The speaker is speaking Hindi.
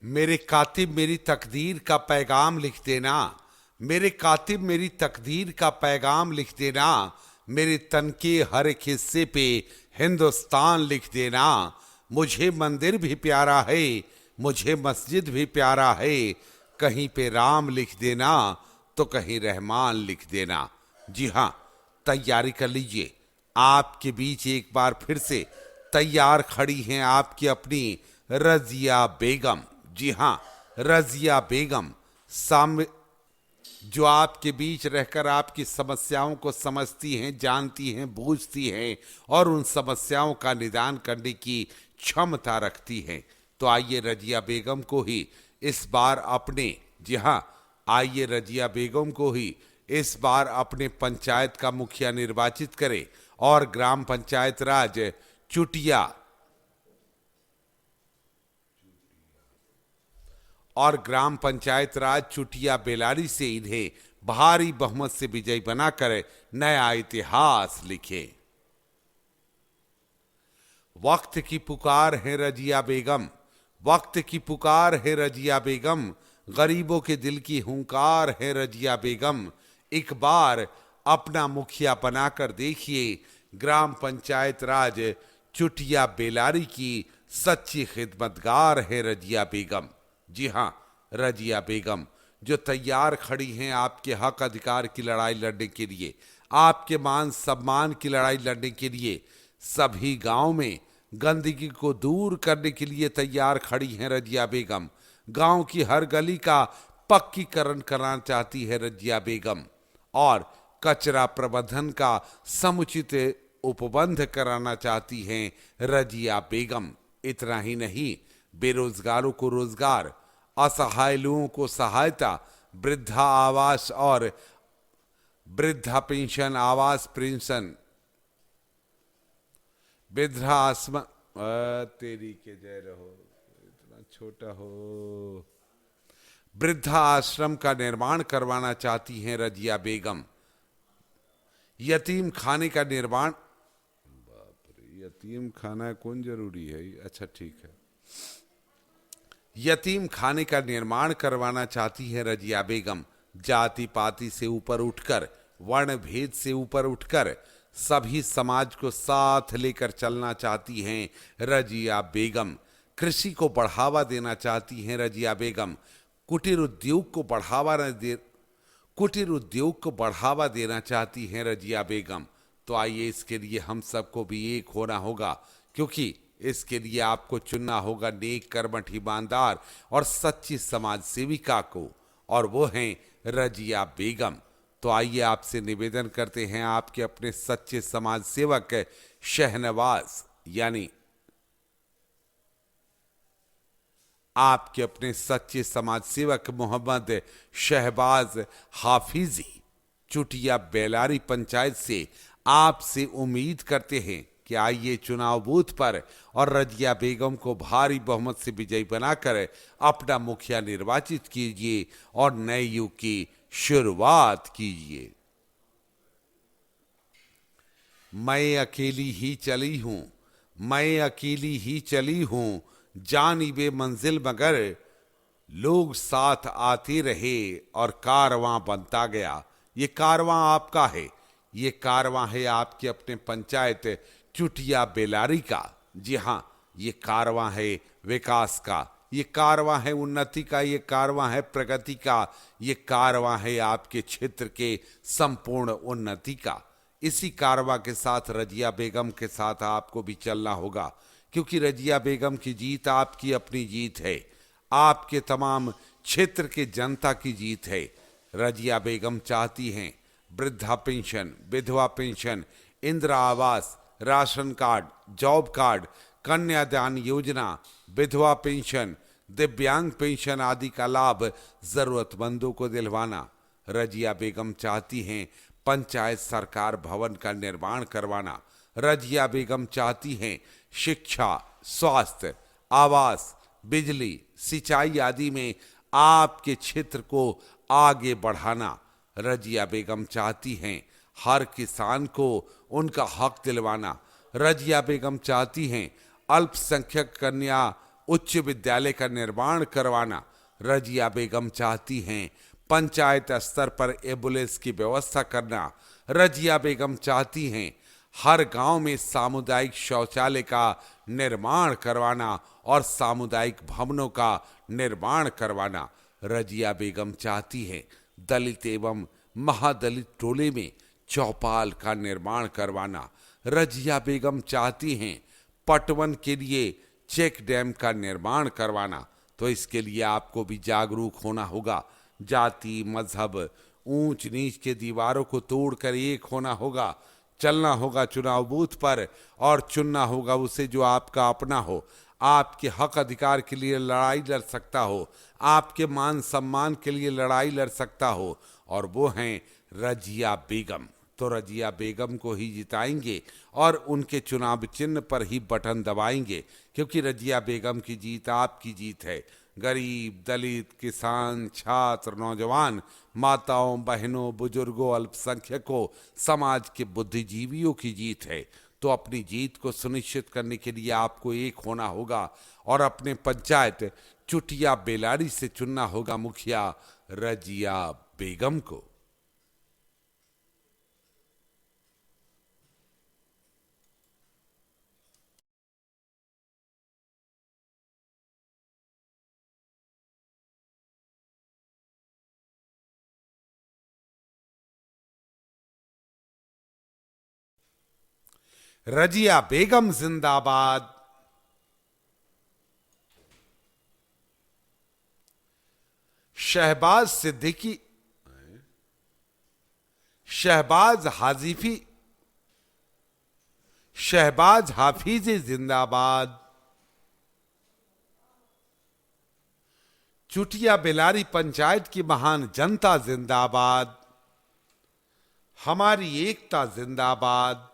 मेरे कातिब मेरी तकदीर का पैगाम लिख देना। मेरे कातिब मेरी तकदीर का पैगाम लिख देना। मेरे तन के हर एक हिस्से पे हिंदुस्तान लिख देना। मुझे मंदिर भी प्यारा है, मुझे मस्जिद भी प्यारा है। कहीं पे राम लिख देना तो कहीं रहमान लिख देना। जी हाँ, तैयारी कर लीजिए। आपके बीच एक बार फिर से तैयार खड़ी हैं आपकी अपनी रजिया बेगम। जी हाँ, रजिया बेगम साम जो आपके बीच रहकर आपकी समस्याओं को समझती हैं, जानती हैं, बूझती हैं और उन समस्याओं का निदान करने की क्षमता रखती हैं। तो आइए रजिया बेगम को ही इस बार अपने जी हाँ आइए रजिया बेगम को ही इस बार अपने पंचायत का मुखिया निर्वाचित करें और ग्राम पंचायत राज चुटिया और ग्राम पंचायत राज चुटिया बेलारी से इन्हें भारी बहुमत से विजयी बनाकर नया इतिहास लिखे। वक्त की पुकार है रजिया बेगम, वक्त की पुकार है रजिया बेगम, गरीबों के दिल की हुंकार है रजिया बेगम। एक बार अपना मुखिया बनाकर देखिए, ग्राम पंचायत राज चुटिया बेलारी की सच्ची खिदमतगार है रजिया बेगम। जी हाँ, रजिया बेगम जो तैयार खड़ी हैं आपके हक अधिकार की लड़ाई लड़ने के लिए, आपके मान सम्मान की लड़ाई लड़ने के लिए, सभी गांव में गंदगी को दूर करने के लिए तैयार खड़ी हैं रजिया बेगम। गांव की हर गली का पक्कीकरण कराना चाहती है रजिया बेगम और कचरा प्रबंधन का समुचित उपबंध कराना चाहती हैं रजिया बेगम। इतना ही नहीं, बेरोजगारों को रोजगार, असहाय लोगों को सहायता, वृद्धा आवास और वृद्धा पेंशन, आवास पेंशन, वृद्धा आश्रम तेरी के जय रहो, इतना छोटा हो, वृद्धा आश्रम का निर्माण करवाना चाहती हैं रजिया बेगम। यतीम खाने का निर्माण, बाप रे, यतीम खाना कौन जरूरी है? अच्छा ठीक है, यतीम खाने का निर्माण करवाना चाहती है रजिया बेगम। जाति पाति से ऊपर उठकर, वर्ण भेद से ऊपर उठकर सभी समाज को साथ लेकर चलना चाहती हैं रजिया बेगम। कृषि को बढ़ावा देना चाहती हैं रजिया बेगम। कुटीर उद्योग को बढ़ावा देना चाहती हैं रजिया बेगम। तो आइए इसके लिए हम सबको भी एक होना होगा, क्योंकि इसके लिए आपको चुनना होगा नेक, कर्मठ, ईमानदार और सच्ची समाज सेविका को, और वो हैं रजिया बेगम। तो आइए आपसे निवेदन करते हैं आपके अपने सच्चे समाज सेवक शहनवाज, यानी आपके अपने सच्चे समाज सेवक मोहम्मद शहबाज हाफिजी चुटिया बेलारी पंचायत से आपसे उम्मीद करते हैं कि आइए चुनाव बूथ पर और रजिया बेगम को भारी बहुमत से विजयी बनाकर अपना मुखिया निर्वाचित कीजिए और नए युग की शुरुआत कीजिए। मैं अकेली ही चली हूं, मैं अकेली ही चली हूं, जानिबे मंजिल मगर लोग साथ आते रहे और कारवां बनता गया। ये कारवां आपका है, ये कारवां है आपके अपने पंचायत चुटिया बेलारी का। जी हाँ, ये कारवां है विकास का, ये कारवां है उन्नति का, ये कारवां है प्रगति का, ये कारवां है आपके क्षेत्र के संपूर्ण उन्नति का। इसी कारवां के साथ रजिया बेगम के साथ आपको भी चलना होगा, क्योंकि रजिया बेगम की जीत आपकी अपनी जीत है, आपके तमाम क्षेत्र के जनता की जीत है। रजिया बेगम चाहती हैं वृद्धा पेंशन, विधवा पेंशन, इंदिरा आवास, ration card, job card, Kanyadan Yojana, विधवा पेंशन, दिव्यांग पेंशन आदि का लाभ जरूरतमंदों को दिलवाना। रजिया बेगम चाहती हैं पंचायत सरकार भवन का निर्माण करवाना। रजिया बेगम चाहती हैं शिक्षा, स्वास्थ्य, आवास, बिजली, सिंचाई आदि में आपके क्षेत्र को आगे बढ़ाना। रजिया बेगम चाहती हैं हर किसान को उनका हक दिलवाना। रजिया बेगम चाहती हैं अल्पसंख्यक कन्या उच्च विद्यालय का निर्माण करवाना रजिया बेगम चाहती हैं। पंचायत स्तर पर एम्बुलेंस की व्यवस्था करना रजिया बेगम चाहती हैं। हर गांव में सामुदायिक शौचालय का निर्माण करवाना और सामुदायिक भवनों का निर्माण करवाना रजिया बेगम चाहती हैं। दलित एवं महादलित टोले में चौपाल का निर्माण करवाना रजिया बेगम चाहती हैं। पटवन के लिए चेक डैम का निर्माण करवाना, तो इसके लिए आपको भी जागरूक होना होगा। जाति, मजहब, ऊंच नीच के दीवारों को तोड़कर एक होना होगा। चलना होगा चुनाव बूथ पर और चुनना होगा उसे जो आपका अपना हो, आपके हक अधिकार के लिए लड़ाई लड़ सकता हो, आपके मान सम्मान के लिए लड़ाई लड़ सकता हो, और वो हैं रजिया बेगम। तो रजिया बेगम को ही जिताएंगे और उनके चुनाव चिन्ह पर ही बटन दबाएंगे, क्योंकि रजिया बेगम की जीत आपकी जीत है। गरीब, दलित, किसान, छात्र, नौजवान, माताओं, बहनों, बुजुर्गों, अल्पसंख्यकों, समाज के बुद्धिजीवियों की जीत है। तो अपनी जीत को सुनिश्चित करने के लिए आपको एक होना होगा और अपने पंचायत चुटिया बेलारी से चुनना होगा मुखिया रजिया बेगम को। रजिया बेगम जिंदाबाद। शहबाज सिद्दीकी, शहबाज हाजिफी, शहबाज हाफिजी जिंदाबाद। चुटिया बेलारी पंचायत की महान जनता जिंदाबाद। हमारी एकता जिंदाबाद।